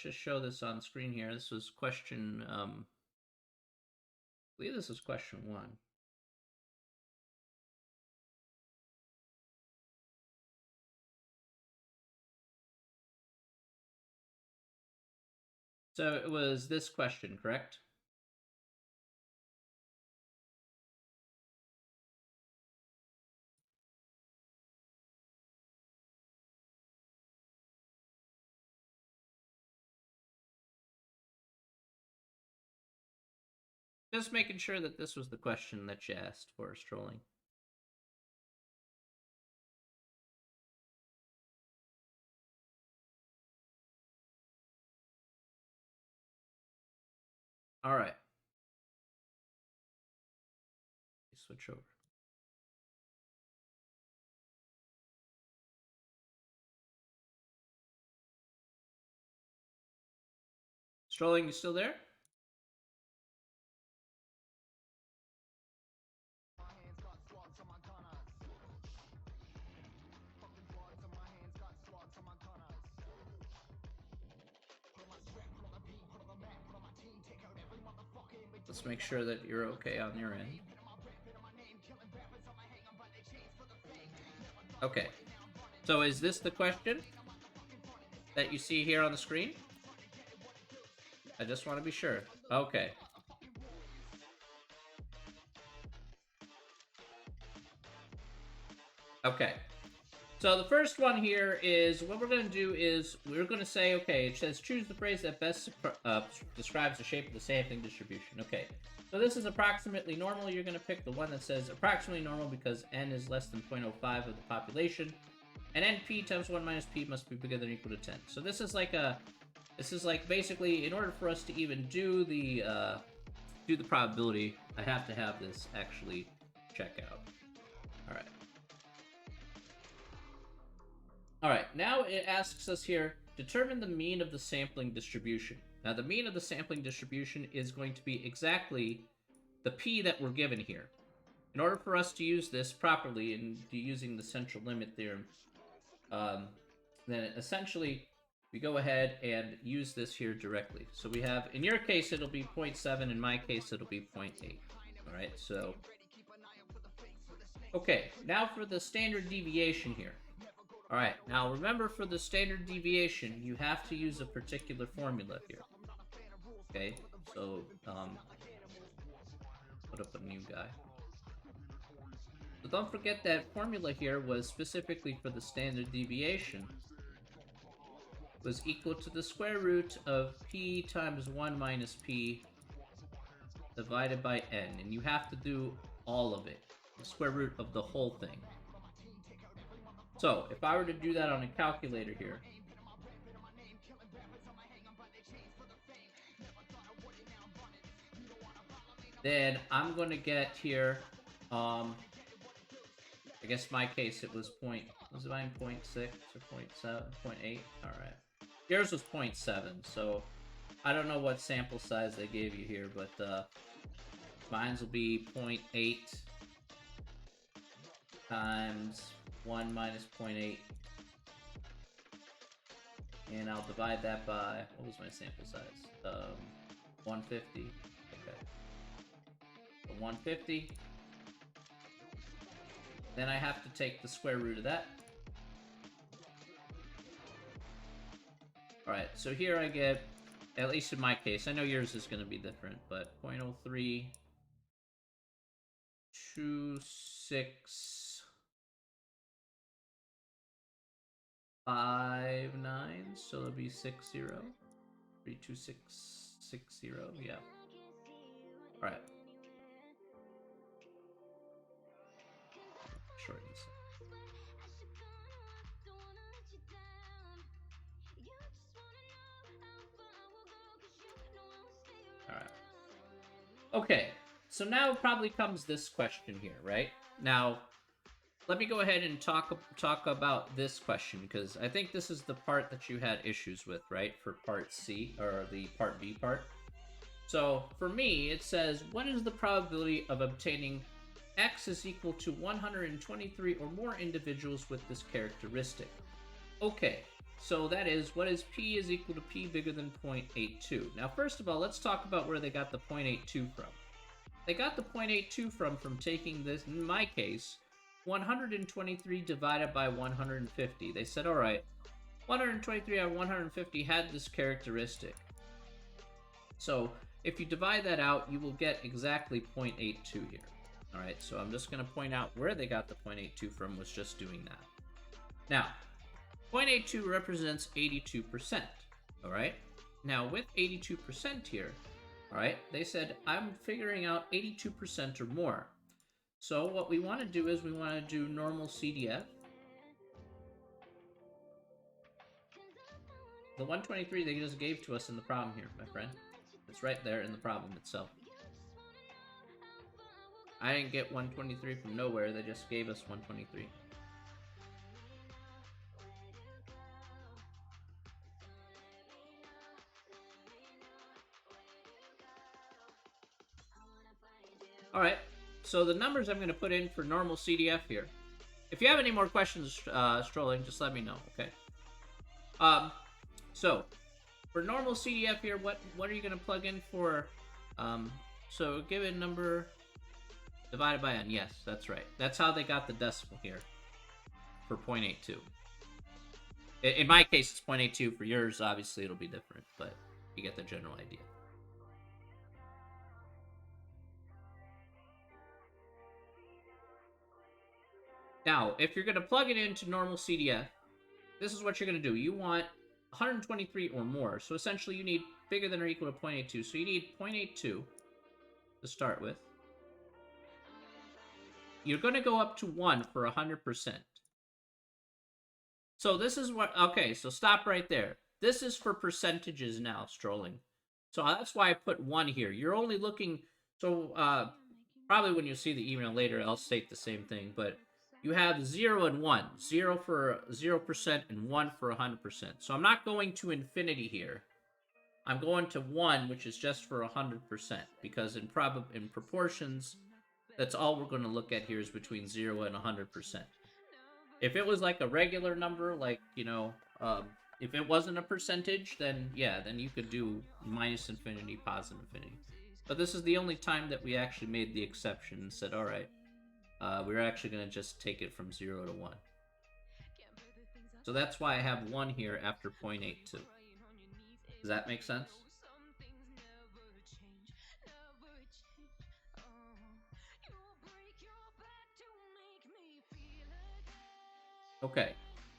just show this on screen here. This was question I believe this was question 1. So it was this question, correct? Just making sure that this was the question that you asked for, Strolling. All right. Switch over. Strolling, you still there? Let's make sure that you're okay on your end. Okay. So is this the question that you see here on the screen? I just want to be sure. Okay. Okay. So the first one here is what we're going to do is we're going to say, okay, it says choose the phrase that best describes the shape of the sampling distribution. Okay. So this is approximately normal. You're going to pick the one that says approximately normal because n is less than 0.05 of the population. And np times 1 minus p must be bigger than or equal to 10. So this is like basically in order for us to even do the probability, I have to have this actually check out. All right, now it asks us here, determine the mean of the sampling distribution. Now, the mean of the sampling distribution is going to be exactly the p that we're given here. In order for us to use this properly and using the central limit theorem, then essentially we go ahead and use this here directly. So we have, in your case, it'll be 0.7. In my case, it'll be 0.8. All right, so... Okay, now for the standard deviation here. All right, now remember, for the standard deviation, you have to use a particular formula here. Okay, so, put up a new guy. So don't forget that formula here was specifically for the standard deviation. Was equal to the square root of p times 1 minus p divided by n. And you have to do all of it. The square root of the whole thing. So, if I were to do that on a calculator here, then I'm going to get here, I guess my case it was was mine 0.6 or 0.7, 0.8? Alright. Yours was 0.7, so I don't know what sample size they gave you here, but mine's will be 0.8 times 1 minus 0.8, and I'll divide that by, what was my sample size? 150. Okay. So 150. Then I have to take the square root of that. Alright, so here I get, at least in my case, I know yours is going to be different, but 0.03, 26, 59, so it'll be 60, 32660, yeah. Alright. Shorten this. Alright. Okay, so now probably comes this question here, right? Now, let me go ahead and talk about this question, because I think this is the part that you had issues with, right? For part C, or the part B part. So, for me, it says, what is the probability of obtaining X is equal to 123 or more individuals with this characteristic? Okay, so that is, what is P is equal to P bigger than 0.82? Now, first of all, let's talk about where they got the 0.82 from. They got the 0.82 from taking this, in my case, 123 divided by 150. They said, all right, 123 out of 150 had this characteristic. So if you divide that out, you will get exactly 0.82 here. All right, so I'm just going to point out where they got the 0.82 from was just doing that. Now, 0.82 represents 82%. All right, now with 82% here, all right, they said, I'm figuring out 82% or more. So what we want to do is we want to do normal CDF. The 123 they just gave to us in the problem here, my friend. It's right there in the problem itself. I didn't get 123 from nowhere, they just gave us 123. Alright, so the numbers I'm going to put in for normal CDF here. If you have any more questions, Strolling, just let me know, okay? So, for normal CDF here, what are you going to plug in for? So, given number divided by n. Yes, that's right. That's how they got the decimal here for 0.82. In my case, it's 0.82. For yours, obviously, it'll be different, but you get the general idea. Now, if you're going to plug it into normal CDF, this is what you're going to do. You want 123 or more. So essentially, you need bigger than or equal to 0.82. So you need 0.82 to start with. You're going to go up to 1 for 100%. So this is what... Okay, so stop right there. This is for percentages now, Strolling. So that's why I put 1 here. You're only looking... So probably when you see the email later, I'll state the same thing, but... You have 0 and 1. 0 for 0% and 1 for 100%. So I'm not going to infinity here. I'm going to 1, which is just for 100%, because in proportions, that's all we're going to look at here is between 0 and 100%. If it was like a regular number, like, if it wasn't a percentage, then yeah, then you could do minus infinity, positive infinity. But this is the only time that we actually made the exception and said, all right, we're actually going to just take it from 0 to 1. So that's why I have 1 here after 0.82. Does that make sense? Okay.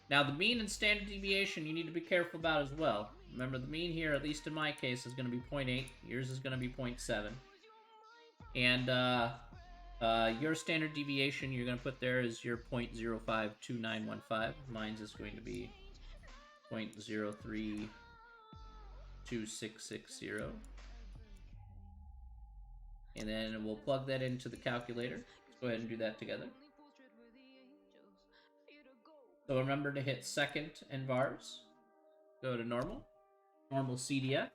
Now, the mean and standard deviation you need to be careful about as well. Remember, the mean here, at least in my case, is going to be 0.8. Yours is going to be 0.7. And your standard deviation you're going to put there is your 0.052915. Mine's is going to be 0.032660. And then we'll plug that into the calculator. Let's go ahead and do that together. So remember to hit second and vars. Go to normal. Normal CDF.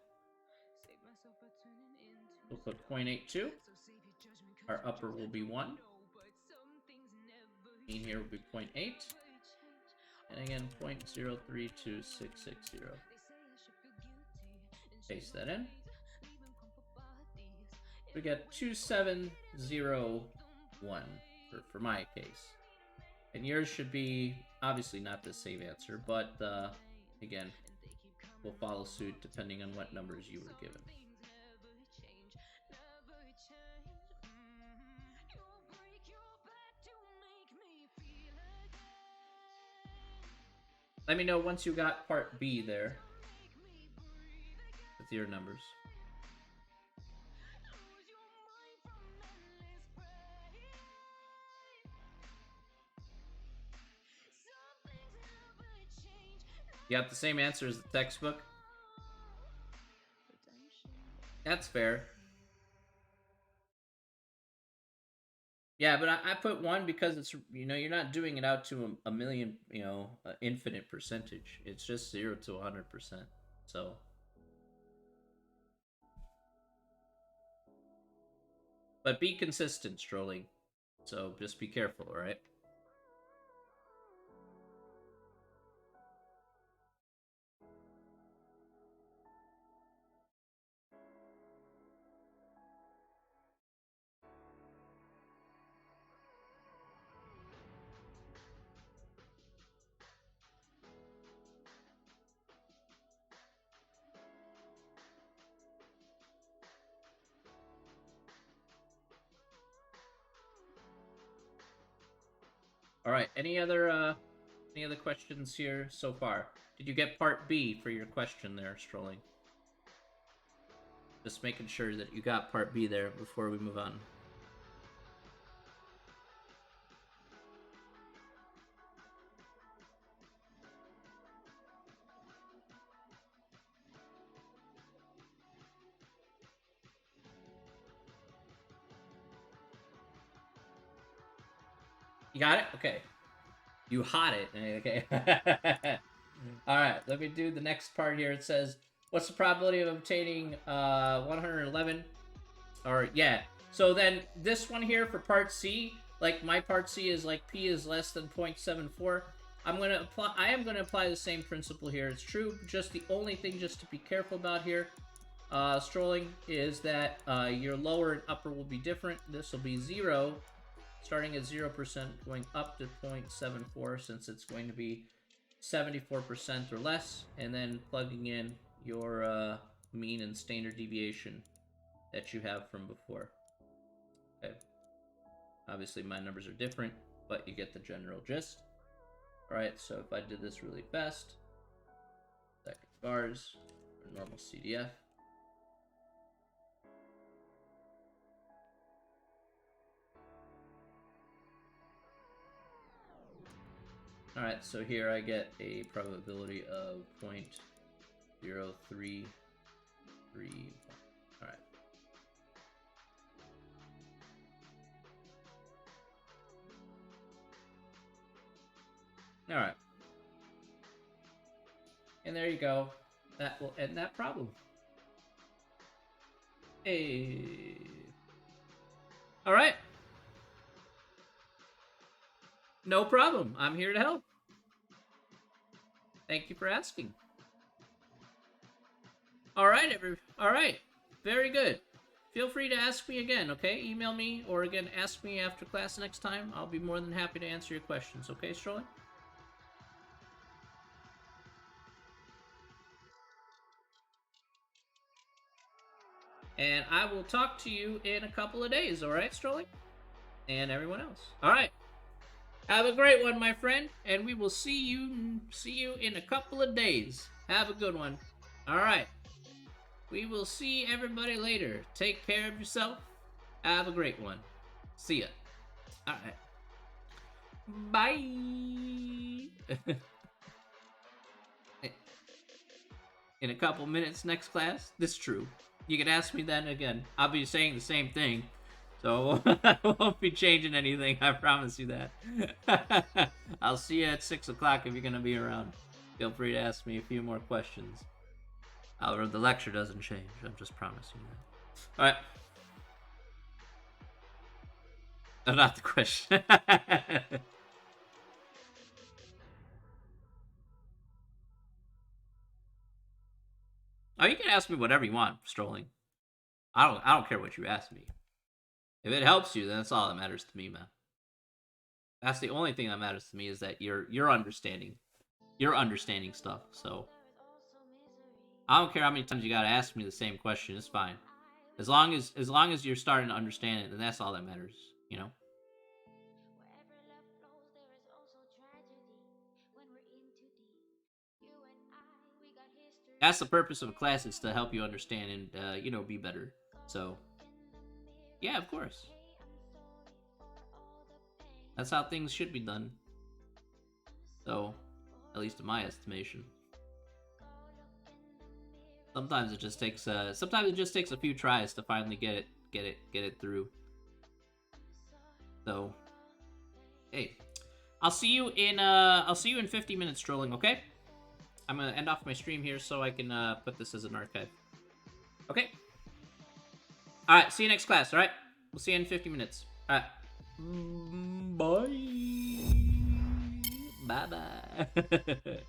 We'll put 0.82. Our upper will be 1. Mean here will be 0.8. And again, 0.032660. Paste that in. We get 2701 for my case. And yours should be obviously not the same answer, but again, we'll follow suit depending on what numbers you were given. Let me know once you got part B there with your numbers. You got the same answer as the textbook? That's fair. Yeah, but I put 1 because it's, you're not doing it out to a million, infinite percentage. It's just 0 to 100%. So. But be consistent, Strolling. So just be careful, all right? All right. Any other questions here so far? Did you get part B for your question there, Strolling? Just making sure that you got part B there before we move on. You got it? Okay. You hot it. Okay. All right. Let me do the next part here. It says, what's the probability of obtaining 111? Or, yeah. So then this one here for part C, like my part C is like P is less than 0.74. I am going to apply the same principle here. It's true. Just the only thing just to be careful about here, Strolling, is that your lower and upper will be different. This will be 0, starting at 0%, going up to 0.74 since it's going to be 74% or less, and then plugging in your mean and standard deviation that you have from before. Okay. Obviously, my numbers are different, but you get the general gist. All right, so if I did this really fast, second vars, or normal CDF. All right, so here I get a probability of 0.0331. All right. All right. And there you go. That will end that problem. Hey. All right. No problem. I'm here to help. Thank you for asking. All right, all right. Very good. Feel free to ask me again, okay? Email me or again ask me after class next time. I'll be more than happy to answer your questions, okay, Strolling? And I will talk to you in a couple of days, all right, Strolling? And everyone else. All right. Have a great one, my friend, and we will see you in a couple of days. Have a good one. All right. We will see everybody later. Take care of yourself. Have a great one. See ya. All right. Bye. In a couple minutes next class. This is true. You can ask me then again. I'll be saying the same thing. So I won't be changing anything. I promise you that. I'll see you at 6 o'clock if you're going to be around. Feel free to ask me a few more questions. However, the lecture doesn't change. I'm just promising you that. Alright. Not the question. Oh, you can ask me whatever you want, Strolling. I don't care what you ask me. If it helps you, then that's all that matters to me, man. That's the only thing that matters to me is that you're understanding. You're understanding stuff, so I don't care how many times you gotta ask me the same question, it's fine. As long as you're starting to understand it, then that's all that matters, you know? That's the purpose of a class, is to help you understand and be better. So yeah, of course. That's how things should be done. So, at least in my estimation. Sometimes it just takes a few tries to finally get it through. So, hey, I'll see you in 50 minutes, Strolling, okay? I'm gonna end off my stream here so I can put this as an archive. Okay? Alright, see you next class, alright? We'll see you in 50 minutes. Alright. Bye. Bye-bye.